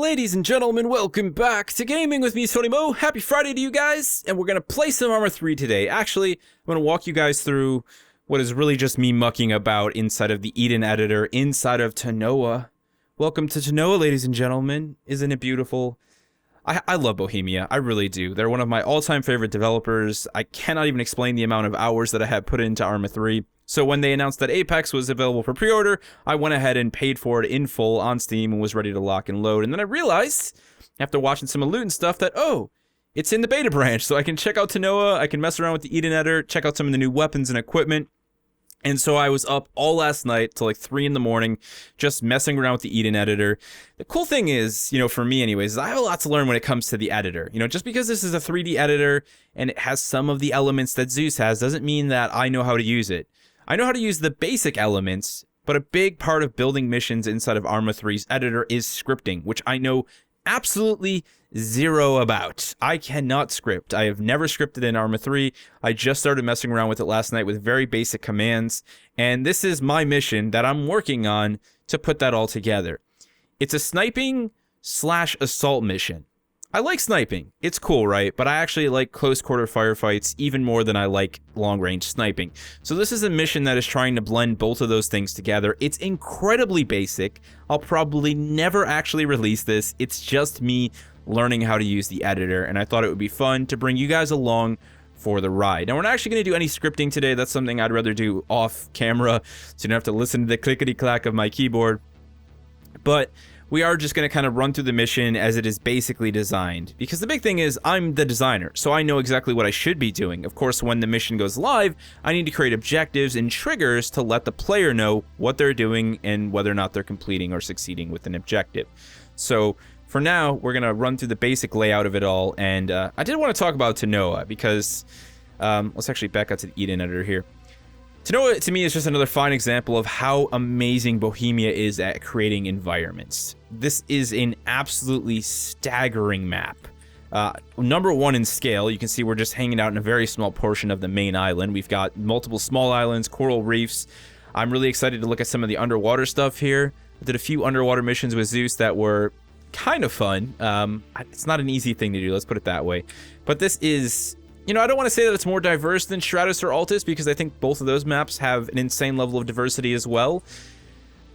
Ladies and gentlemen, welcome back to Gaming with me, Tony Mo. Happy Friday to you guys, and we're going to play some Arma 3 today. Actually, I'm going to walk you guys through what is really just me mucking about inside of the Eden editor, inside of Tanoa. Welcome to Tanoa, ladies and gentlemen. Isn't it beautiful? I love Bohemia, I really do. They're one of my all-time favorite developers. I cannot even explain the amount of hours that I have put into Arma 3. So when they announced that Apex was available for pre-order, I went ahead and paid for it in full on Steam and was ready to lock and load. And then I realized, after watching some of loot and stuff, that, oh, it's in the beta branch. So I can check out Tanoa, I can mess around with the Eden editor, check out some of the new weapons and equipment. And so I was up all last night till like 3 in the morning, just messing around with the Eden editor. The cool thing is, for me anyways, is I have a lot to learn when it comes to the editor. Just because this is a 3D editor and it has some of the elements that Zeus has doesn't mean that I know how to use it. I know how to use the basic elements, but a big part of building missions inside of Arma 3's editor is scripting, which I know absolutely zero about. I cannot script. I have never scripted in Arma 3. I just started messing around with it last night with very basic commands, and this is my mission that I'm working on to put that all together. It's a sniping/assault mission. I like sniping. It's cool, right? But I actually like close quarter firefights even more than I like long range sniping. So this is a mission that is trying to blend both of those things together. It's incredibly basic. I'll probably never actually release this. It's just me learning how to use the editor, and I thought it would be fun to bring you guys along for the ride. Now, we're not actually going to do any scripting today. That's something I'd rather do off camera, so you don't have to listen to the clickety-clack of my keyboard. But we are just going to kind of run through the mission as it is basically designed. Because the big thing is, I'm the designer, so I know exactly what I should be doing. Of course, when the mission goes live, I need to create objectives and triggers to let the player know what they're doing and whether or not they're completing or succeeding with an objective. So for now, we're going to run through the basic layout of it all. And I did want to talk about Tanoa because, let's actually back up to the Eden editor here. Tanoa, to me, is just another fine example of how amazing Bohemia is at creating environments. This is an absolutely staggering map. Number one in scale, you can see we're just hanging out in a very small portion of the main island. We've got multiple small islands, coral reefs. I'm really excited to look at some of the underwater stuff here. I did a few underwater missions with Zeus that were kind of fun. It's not an easy thing to do, let's put it that way. But this is... I don't want to say that it's more diverse than Stratus or Altus because I think both of those maps have an insane level of diversity as well.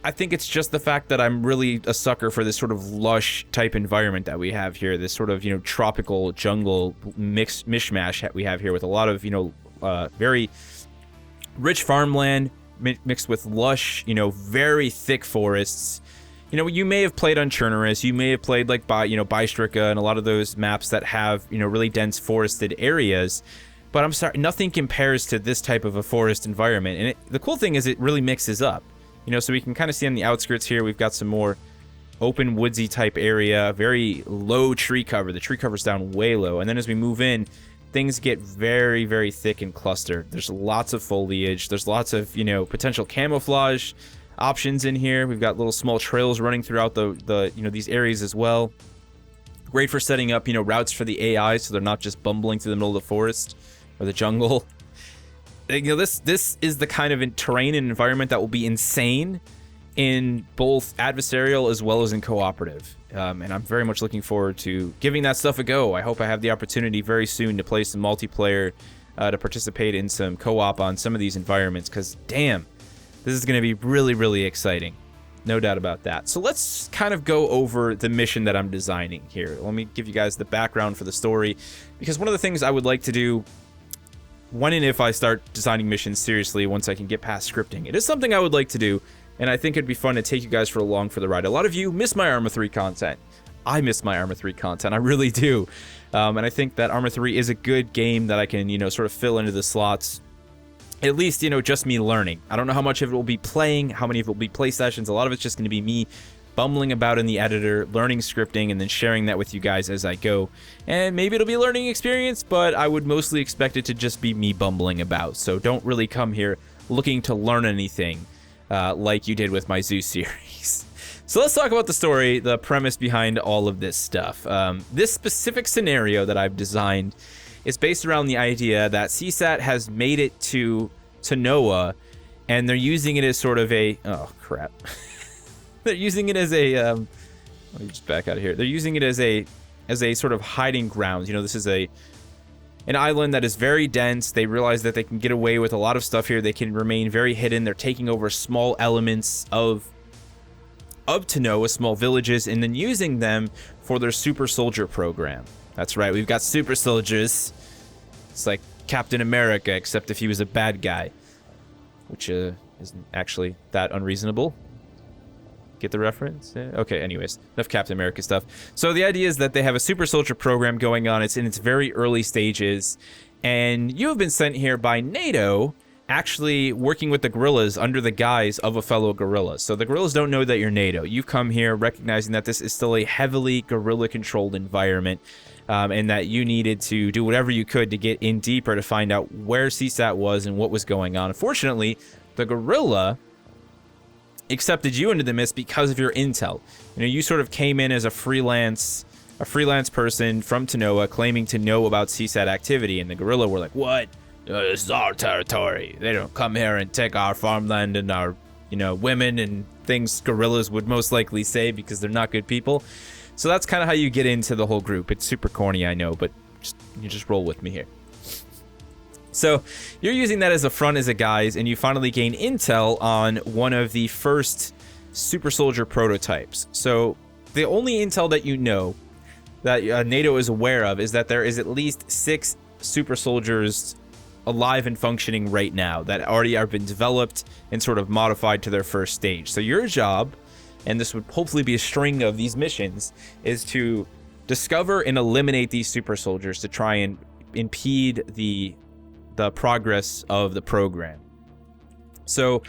I think it's just the fact that I'm really a sucker for this sort of lush type environment that we have here. This sort of, tropical jungle mishmash that we have here with a lot of, very rich farmland mixed with lush, very thick forests. You may have played on Chernerus, you may have played like Bystrika and a lot of those maps that have, really dense forested areas. But I'm sorry, nothing compares to this type of a forest environment. And the cool thing is it really mixes up. So we can kind of see on the outskirts here, we've got some more open woodsy type area, very low tree cover. The tree cover's down way low. And then as we move in, things get very, very thick and clustered. There's lots of foliage. There's lots of, potential camouflage options in here. We've got little small trails running throughout the these areas as well. Great for setting up, routes for the AI so they're not just bumbling through the middle of the forest or the jungle. This is the kind of terrain and environment that will be insane in both adversarial as well as in cooperative. And I'm very much looking forward to giving that stuff a go. I hope I have the opportunity very soon to play some multiplayer, to participate in some co-op on some of these environments, because damn, this is going to be really, really exciting. No doubt about that. So let's kind of go over the mission that I'm designing here. Let me give you guys the background for the story, because one of the things I would like to do when and if I start designing missions seriously, once I can get past scripting, it is something I would like to do, and I think it'd be fun to take you guys along for the ride. A lot of you miss my Arma 3 content. I miss my Arma 3 content. I really do. And I think that Arma 3 is a good game that I can, sort of fill into the slots. At least, just me learning. I don't know how much of it will be playing, how many of it will be play sessions. A lot of it's just going to be me bumbling about in the editor, learning scripting, and then sharing that with you guys as I go. And maybe it'll be a learning experience, but I would mostly expect it to just be me bumbling about. So don't really come here looking to learn anything like you did with my Zeus series. So let's talk about the story, the premise behind all of this stuff. This specific scenario that I've designed is based around the idea that CSAT has made it to Tanoa, and they're using it as sort of a... Oh, crap. They're using it as a Let me just back out of here. They're using it as a sort of hiding grounds. You know, this is an island that is very dense. They realize that they can get away with a lot of stuff here. They can remain very hidden. They're taking over small elements of Tanoa, small villages, and then using them for their super soldier program. That's right, we've got super soldiers. It's like Captain America, except if he was a bad guy, which isn't actually that unreasonable. Get the reference? Yeah. Okay, anyways, enough Captain America stuff. So the idea is that they have a super soldier program going on. It's in its very early stages, and you have been sent here by NATO, actually working with the guerrillas under the guise of a fellow guerrilla. So the guerrillas don't know that you're NATO. You've come here recognizing that this is still a heavily guerrilla-controlled environment, and that you needed to do whatever you could to get in deeper to find out where CSAT was and what was going on. Unfortunately, the guerrilla accepted you into the mist because of your intel. You know, you sort of came in as a freelance person from Tanoa claiming to know about CSAT activity, and the guerrilla were like, what? This is our territory. They don't come here and take our farmland and our, you know, women and things guerrillas would most likely say because they're not good people. So that's kind of how you get into the whole group. It's super corny, I know, but you just roll with me here. So you're using that as a front, as a guise, and you finally gain intel on one of the first super soldier prototypes. So the only intel that you know that NATO is aware of is that there is at least 6 super soldiers alive and functioning right now that already have been developed and sort of modified to their first stage. So your job, and this would hopefully be a string of these missions, is to discover and eliminate these super soldiers to try and impede the progress of the program. So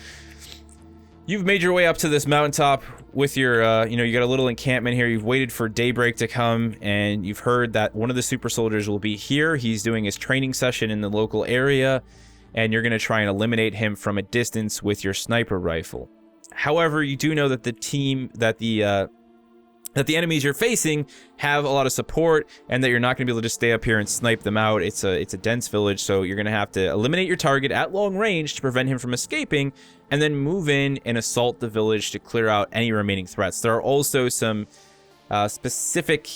you've made your way up to this mountaintop with your, you got a little encampment here. You've waited for daybreak to come, and you've heard that one of the super soldiers will be here. He's doing his training session in the local area, and you're going to try and eliminate him from a distance with your sniper rifle. However, you do know that the enemies you're facing have a lot of support, and that you're not going to be able to just stay up here and snipe them out. It's a dense village, so you're going to have to eliminate your target at long range to prevent him from escaping, and then move in and assault the village to clear out any remaining threats. There are also some specific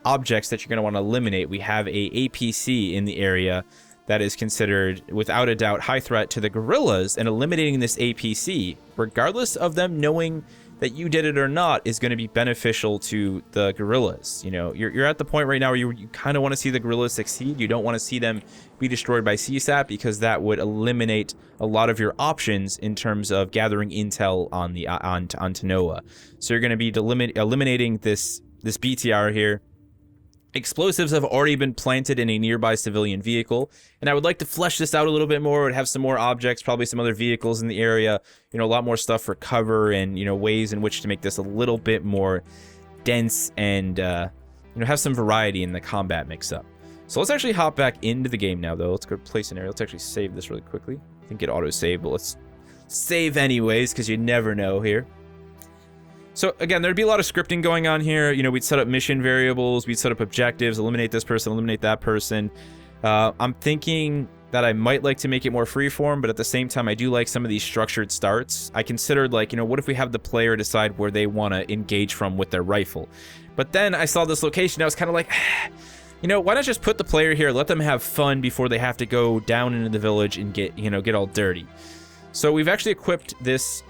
objects that you're going to want to eliminate. We have a APC in the area that is considered, without a doubt, high threat to the guerrillas, and eliminating this APC, regardless of them knowing that you did it or not, is going to be beneficial to the guerrillas. You know, you're at the point right now where you kind of want to see the guerrillas succeed. You don't want to see them be destroyed by CSAT, because that would eliminate a lot of your options in terms of gathering intel on Tanoa. So you're going to be eliminating this BTR here. Explosives have already been planted in a nearby civilian vehicle, and I would like to flesh this out a little bit more. I would have some more objects, probably some other vehicles in the area, a lot more stuff for cover, and ways in which to make this a little bit more dense, and have some variety in the combat mix-up. So let's actually hop back into the game now, though. Let's go play scenario. Let's actually save this really quickly. I think it auto-saved, but let's save anyways, because you never know here. So again, there'd be a lot of scripting going on here. We'd set up mission variables, we'd set up objectives, eliminate this person, eliminate that person. I'm thinking that I might like to make it more freeform, but at the same time, I do like some of these structured starts. I considered, what if we have the player decide where they want to engage from with their rifle? But then I saw this location, I was kind of like, why not just put the player here, let them have fun before they have to go down into the village and get all dirty. So we've actually equipped this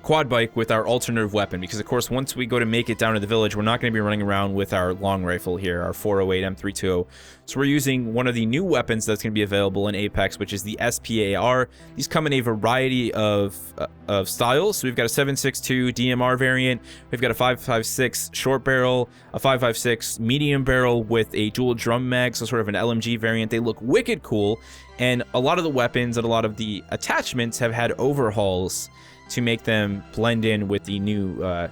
quad bike with our alternative weapon, because of course once we go to make it down to the village, we're not going to be running around with our long rifle here, our 408 M320. So we're using one of the new weapons that's going to be available in Apex, which is the SPAR. These come in a variety of styles. So we've got a 7.62 DMR variant, we've got a 5.56 short barrel, a 5.56 medium barrel with a dual drum mag, so sort of an LMG variant. They look wicked cool, and a lot of the weapons and a lot of the attachments have had overhauls to make them blend in with the new,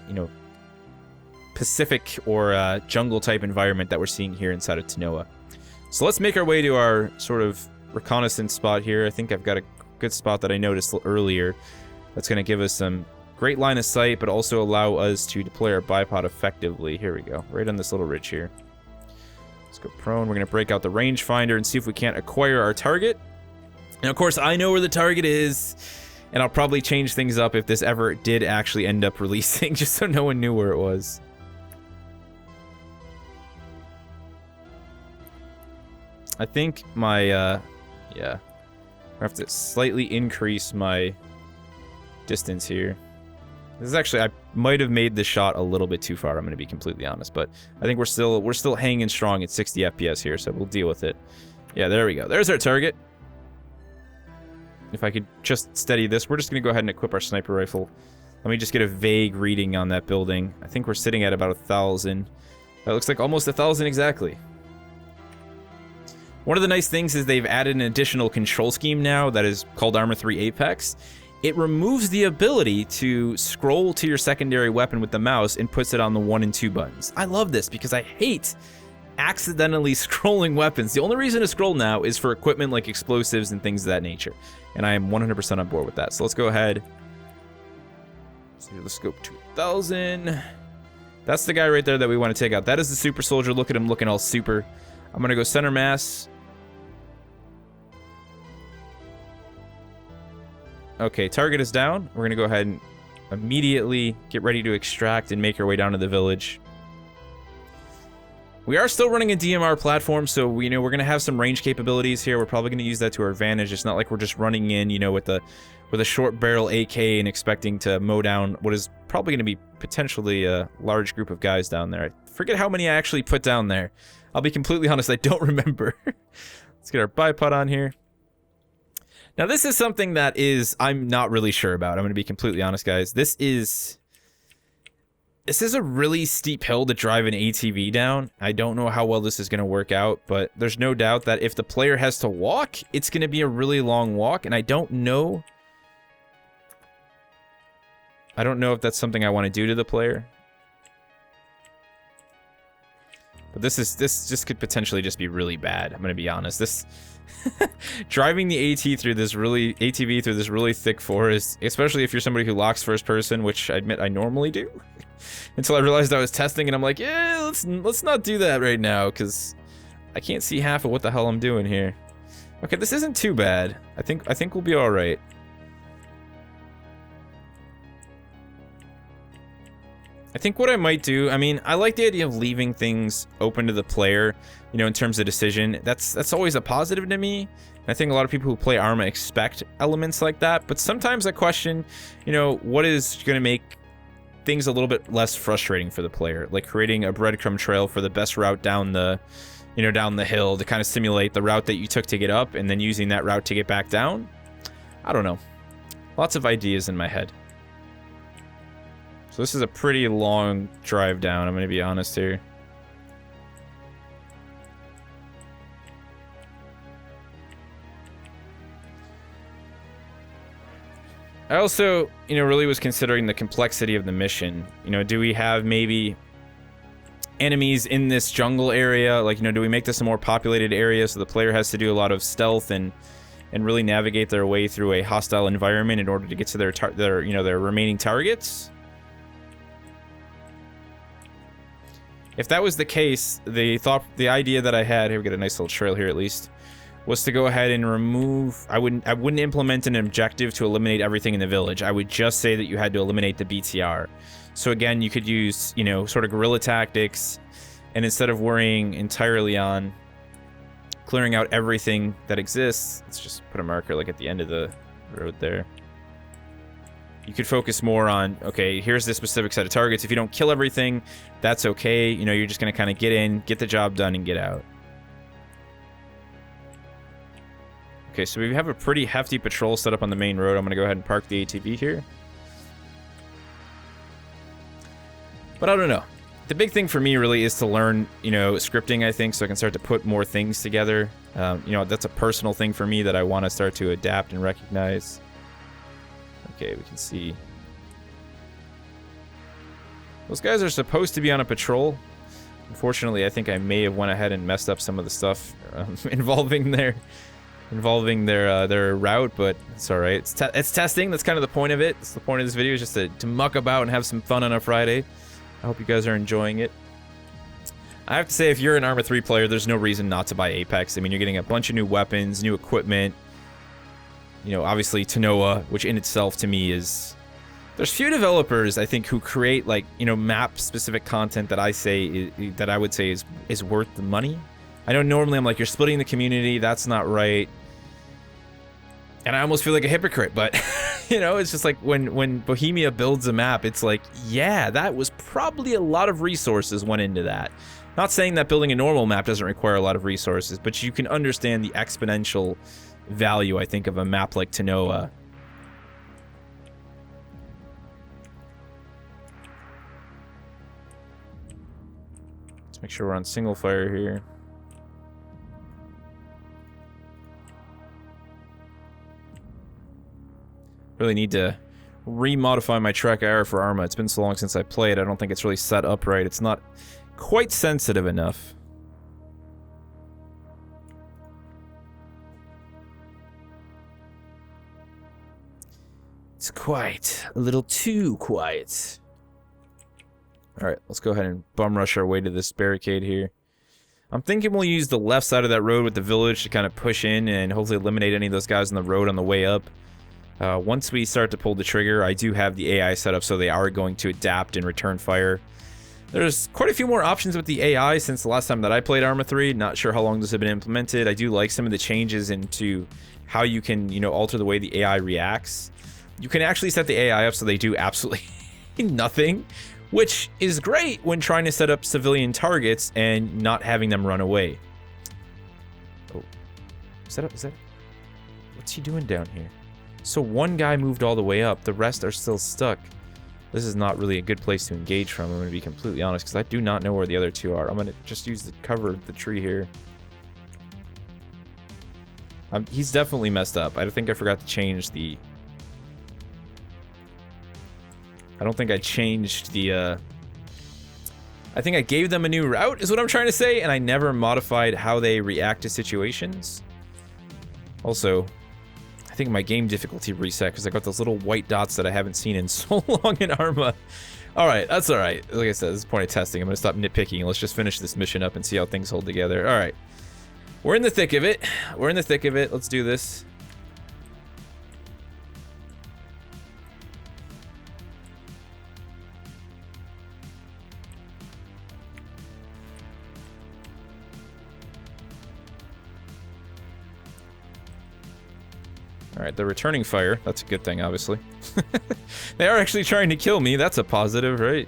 Pacific or jungle type environment that we're seeing here inside of Tanoa. So let's make our way to our sort of reconnaissance spot here. I think I've got a good spot that I noticed earlier that's going to give us some great line of sight, but also allow us to deploy our bipod effectively. Here we go, right on this little ridge here. Let's go prone. We're going to break out the rangefinder and see if we can't acquire our target. And of course, I know where the target is. And I'll probably change things up if this ever did actually end up releasing, just so no one knew where it was. I think my, yeah. I have to slightly increase my distance here. This is actually, I might have made the shot a little bit too far, I'm going to be completely honest, but I think we're still hanging strong at 60 FPS here, so we'll deal with it. Yeah, there we go. There's our target. If I could just steady this, we're just going to go ahead and equip our sniper rifle. Let me just get a vague reading on that building. I think we're sitting at about 1,000. That looks like almost 1,000 exactly. One of the nice things is they've added an additional control scheme now that is called Arma 3 Apex. It removes the ability to scroll to your secondary weapon with the mouse and puts it on the 1 and 2 buttons. I love this because I hate accidentally scrolling weapons. The only reason to scroll now is for equipment like explosives and things of that nature. And I am 100% on board with that. So let's go ahead. See the scope 2,000. That's the guy right there that we want to take out. That is the super soldier. Look at him looking all super. I'm going to go center mass. Okay, target is down. We're going to go ahead and immediately get ready to extract and make our way down to the village. We are still running a DMR platform, so we're going to have some range capabilities here. We're probably going to use that to our advantage. It's not like we're just running in, with a short barrel AK and expecting to mow down what is probably going to be potentially a large group of guys down there. I forget how many I actually put down there. I'll be completely honest, I don't remember. Let's get our bipod on here. Now, this is something that I'm not really sure about. I'm going to be completely honest, guys. This is a really steep hill to drive an ATV down. I don't know how well this is going to work out, but there's no doubt that if the player has to walk, it's going to be a really long walk, and I don't know if that's something I want to do to the player. But this just could potentially just be really bad. I'm going to be honest. This driving the ATV through this really thick forest, especially if you're somebody who locks first person, which I admit I normally do, until I realized I was testing, and I'm like, yeah, let's not do that right now, because I can't see half of what the hell I'm doing here. Okay, this isn't too bad. I think we'll be all right. I think what I might do, I mean, I like the idea of leaving things open to the player, in terms of decision. That's always a positive to me. And I think a lot of people who play Arma expect elements like that, but sometimes I question, what is going to make things a little bit less frustrating for the player, like creating a breadcrumb trail for the best route down the, down the hill to kind of simulate the route that you took to get up, and then using that route to get back down. I don't know. Lots of ideas in my head. So this is a pretty long drive down, I'm going to be honest here. I also, really was considering the complexity of the mission. Do we have maybe enemies in this jungle area? Like, do we make this a more populated area so the player has to do a lot of stealth and really navigate their way through a hostile environment in order to get to their remaining targets? If that was the case, the idea that I had, here we get a nice little trail here at least, was to go ahead and remove, I wouldn't implement an objective to eliminate everything in the village. I would just say that you had to eliminate the BTR. So again, you could use, sort of guerrilla tactics, and instead of worrying entirely on clearing out everything that exists, let's just put a marker like at the end of the road there. You could focus more on, okay, here's this specific set of targets. If you don't kill everything, that's okay. You're just going to kind of get in, get the job done, and get out. Okay, so we have a pretty hefty patrol set up on the main road. I'm going to go ahead and park the ATV here. But I don't know. The big thing for me really is to learn, scripting, I think, so I can start to put more things together. That's a personal thing for me that I want to start to adapt and recognize. Okay, we can see. Those guys are supposed to be on a patrol. Unfortunately, I think I may have went ahead and messed up some of the stuff involving their route, but it's all right. It's testing. That's kind of the point of it. It's the point of this video, is just to muck about and have some fun on a Friday. I hope you guys are enjoying it. I have to say, if you're an Arma 3 player, there's no reason not to buy Apex. I mean, you're getting a bunch of new weapons, new equipment. you know, obviously Tanoa, which in itself to me is... There's few developers, I think, who create, like, you know, map-specific content that I would say is worth the money. I know normally I'm like, you're splitting the community, that's not right. And I almost feel like a hypocrite, but, you know, it's just like when Bohemia builds a map, it's like, yeah, that was probably a lot of resources went into that. Not saying that building a normal map doesn't require a lot of resources, but you can understand the exponential value, I think, of a map like Tanoa. Let's make sure we're on single fire here. Really need to remodify my track error for Arma. It's been so long since I played. I don't think it's really set up right. It's not quite sensitive enough. It's quite a little too quiet. Alright, let's go ahead and bum rush our way to this barricade here. I'm thinking we'll use the left side of that road with the village to kind of push in and hopefully eliminate any of those guys on the road on the way up. Once we start to pull the trigger, I do have the AI set up so they are going to adapt and return fire. There's quite a few more options with the AI since the last time that I played Arma 3. Not sure how long those have been implemented. I do like some of the changes into how you can, you know, alter the way the AI reacts. You can actually set the AI up so they do absolutely nothing, which is great when trying to set up civilian targets and not having them run away. Oh, is that what's he doing down here? So one guy moved all the way up, the rest are still stuck. This is not really a good place to engage from, I'm going to be completely honest, because I do not know where the other two are. I'm going to just use the cover of the tree here. He's definitely messed up. I think I forgot to change the... I don't think I changed the... I think I gave them a new route, is what I'm trying to say, and I never modified how they react to situations. Also... I think my game difficulty reset because I got those little white dots that I haven't seen in so long in Arma. Alright, that's alright. Like I said, this is the point of testing. I'm going to stop nitpicking. Let's just finish this mission up and see how things hold together. Alright. We're in the thick of it. We're in the thick of it. Let's do this. Alright, they're returning fire. That's a good thing, obviously. They are actually trying to kill me. That's a positive, right?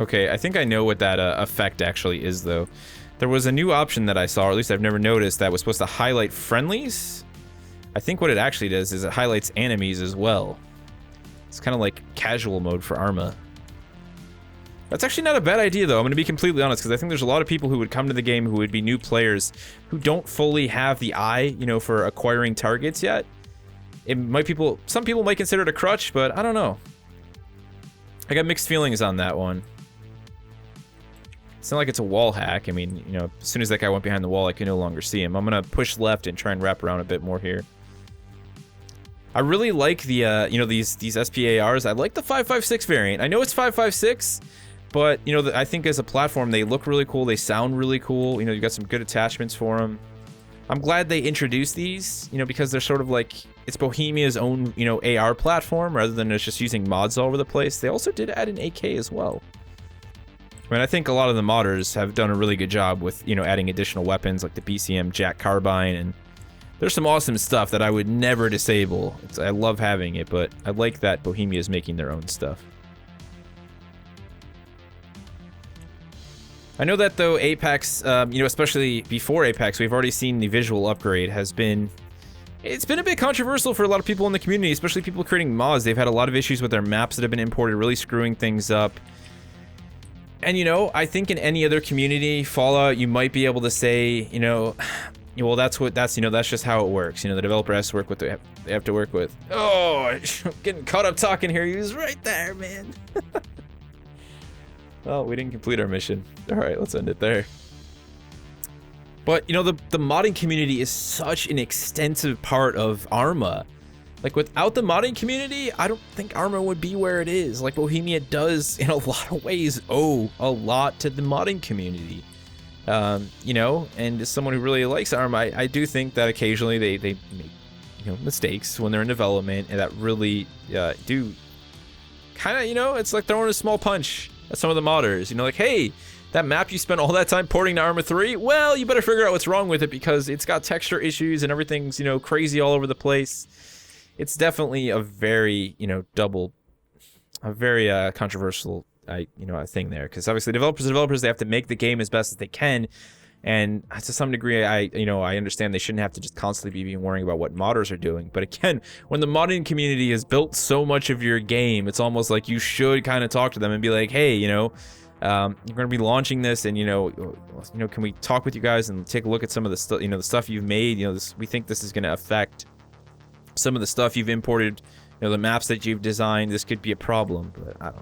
Okay, I think I know what that effect actually is, though. There was a new option that I saw, or at least I've never noticed, that was supposed to highlight friendlies. I think what it actually does is it highlights enemies as well. It's kind of like casual mode for Arma. That's actually not a bad idea, though. I'm going to be completely honest, because I think there's a lot of people who would come to the game who would be new players who don't fully have the eye, you know, for acquiring targets yet. It might some people might consider it a crutch, but I don't know. I got mixed feelings on that one. It's not like it's a wall hack. I mean, you know, as soon as that guy went behind the wall, I can no longer see him. I'm going to push left and try and wrap around a bit more here. I really like the, you know, these SPARs. I like the 5.56 variant. I know it's 5.56. But, you know, I think as a platform, they look really cool. They sound really cool. You know, you got some good attachments for them. I'm glad they introduced these, you know, because they're sort of like, it's Bohemia's own, you know, AR platform rather than just using mods all over the place. They also did add an AK as well. I mean, I think a lot of the modders have done a really good job with, you know, adding additional weapons like the BCM Jack Carbine, and there's some awesome stuff that I would never disable. I love having it, but I like that Bohemia's making their own stuff. I know that, though, Apex, you know, especially before Apex, we've already seen the visual upgrade has been... It's been a bit controversial for a lot of people in the community, especially people creating mods. They've had a lot of issues with their maps that have been imported, really screwing things up. And, you know, I think in any other community, Fallout, you might be able to say, you know, well, that's just how it works. You know, the developer has to work with what they have to work with. Oh, I'm getting caught up talking here. He was right there, man. Well, we didn't complete our mission. Alright, let's end it there. But, you know, the modding community is such an extensive part of Arma. Like, without the modding community, I don't think Arma would be where it is. Like, Bohemia does, in a lot of ways, owe a lot to the modding community. You know, and as someone who really likes Arma, I do think that occasionally they make, you know, mistakes when they're in development, and that really do kind of, you know, it's like throwing a small punch at some of the modders. You know, like, hey, that map you spent all that time porting to Arma 3, well, you better figure out what's wrong with it because it's got texture issues and everything's, you know, crazy all over the place. It's definitely a very, you know, controversial, you know, thing there, because obviously developers, they have to make the game as best as they can, and to some degree, I understand they shouldn't have to just constantly be worrying about what modders are doing. But again, when the modding community has built so much of your game, it's almost like you should kind of talk to them and be like, hey, you know, you're going to be launching this, and you know, can we talk with you guys and take a look at some of the stuff, you know, the stuff you've made. You know, we think this is going to affect some of the stuff you've imported, you know, the maps that you've designed. This could be a problem, but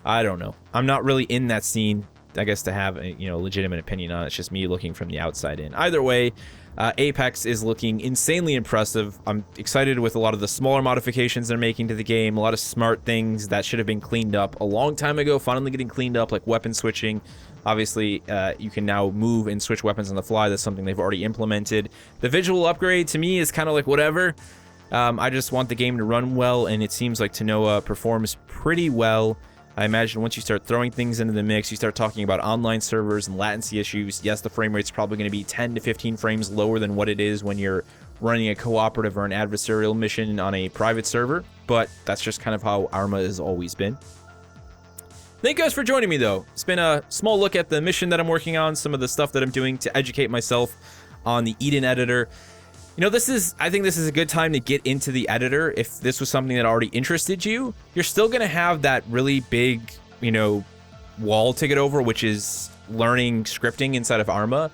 I don't know. I'm not really in that scene, I guess, to have a, you know, legitimate opinion on it. It's just me looking from the outside in. Either way, Apex is looking insanely impressive. I'm excited with a lot of the smaller modifications they're making to the game, a lot of smart things that should have been cleaned up a long time ago, finally getting cleaned up, like weapon switching. Obviously, you can now move and switch weapons on the fly. That's something they've already implemented. The visual upgrade, to me, is kind of like whatever. I just want the game to run well, and it seems like Tanoa performs pretty well. I imagine once you start throwing things into the mix, you start talking about online servers and latency issues. Yes, the frame rate's probably going to be 10 to 15 frames lower than what it is when you're running a cooperative or an adversarial mission on a private server, but that's just kind of how Arma has always been. Thank you guys for joining me, though. It's been a small look at the mission that I'm working on, some of the stuff that I'm doing to educate myself on the Eden editor. You know, I think this is a good time to get into the editor. If this was something that already interested you, you're still going to have that really big, you know, wall to get over, which is learning scripting inside of Arma.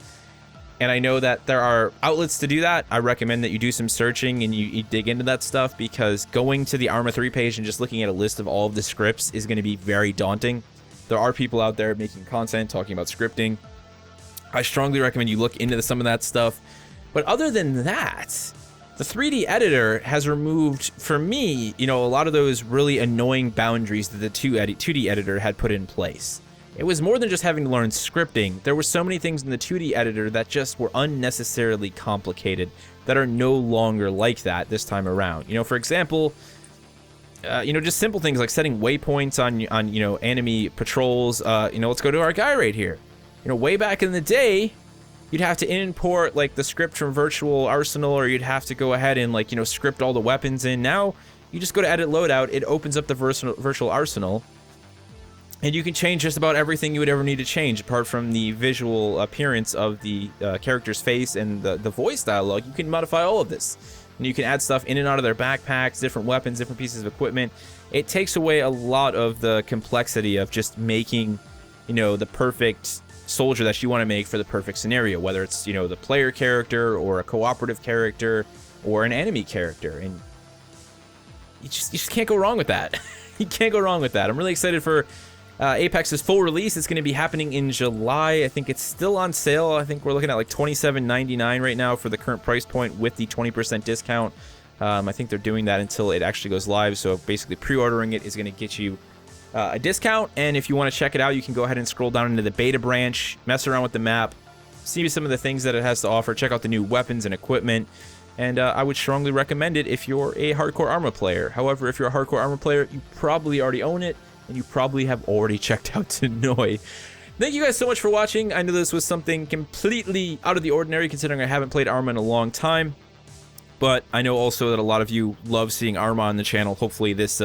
And I know that there are outlets to do that. I recommend that you do some searching and you dig into that stuff, because going to the Arma 3 page and just looking at a list of all of the scripts is going to be very daunting. There are people out there making content talking about scripting. I strongly recommend you look into some of that stuff. But other than that, the 3D editor has removed, for me, you know, a lot of those really annoying boundaries that the 2D editor had put in place. It was more than just having to learn scripting. There were so many things in the 2D editor that just were unnecessarily complicated that are no longer like that this time around. You know, for example, you know, just simple things like setting waypoints on you know, enemy patrols. You know, let's go to our guy right here. You know, way back in the day, you'd have to import like the script from Virtual Arsenal, or you'd have to go ahead and, like, you know, script all the weapons in. Now you just go to edit loadout, it opens up the Virtual Arsenal, and you can change just about everything you would ever need to change, apart from the visual appearance of the character's face and the voice dialogue. You can modify all of this, and you can add stuff in and out of their backpacks, different weapons, different pieces of equipment. It takes away a lot of the complexity of just making, you know, the perfect soldier that you want to make for the perfect scenario, whether it's, you know, the player character or a cooperative character or an enemy character. And you just can't go wrong with that. You can't go wrong with that. I'm really excited for Apex's full release. It's going to be happening in July. I think it's still on sale. I think we're looking at like $27.99 right now for the current price point with the 20% discount. I think they're doing that until it actually goes live. So basically pre-ordering it is going to get you a discount. And if you want to check it out, you can go ahead and scroll down into the beta branch, mess around with the map, see some of the things that it has to offer, check out the new weapons and equipment. And I would strongly recommend it if you're a hardcore Arma player. However, if you're a hardcore Arma player, you probably already own it, and you probably have already checked out Tanoa. Thank you guys so much for watching. I know this was something completely out of the ordinary, considering I haven't played Arma in a long time. But I know also that a lot of you love seeing Arma on the channel. Hopefully this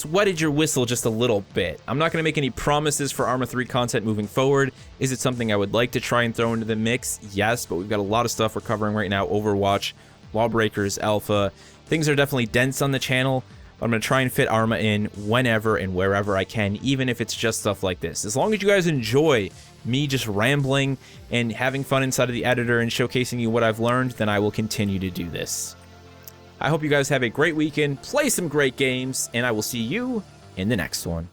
wetted your whistle just a little bit. I'm not going to make any promises for Arma 3 content moving forward. Is it something I would like to try and throw into the mix? Yes, but we've got a lot of stuff we're covering right now. Overwatch, Lawbreakers, Alpha. Things are definitely dense on the channel. But I'm going to try and fit Arma in whenever and wherever I can, even if it's just stuff like this. As long as you guys enjoy me just rambling and having fun inside of the editor and showcasing you what I've learned, then I will continue to do this. I hope you guys have a great weekend, play some great games, and I will see you in the next one.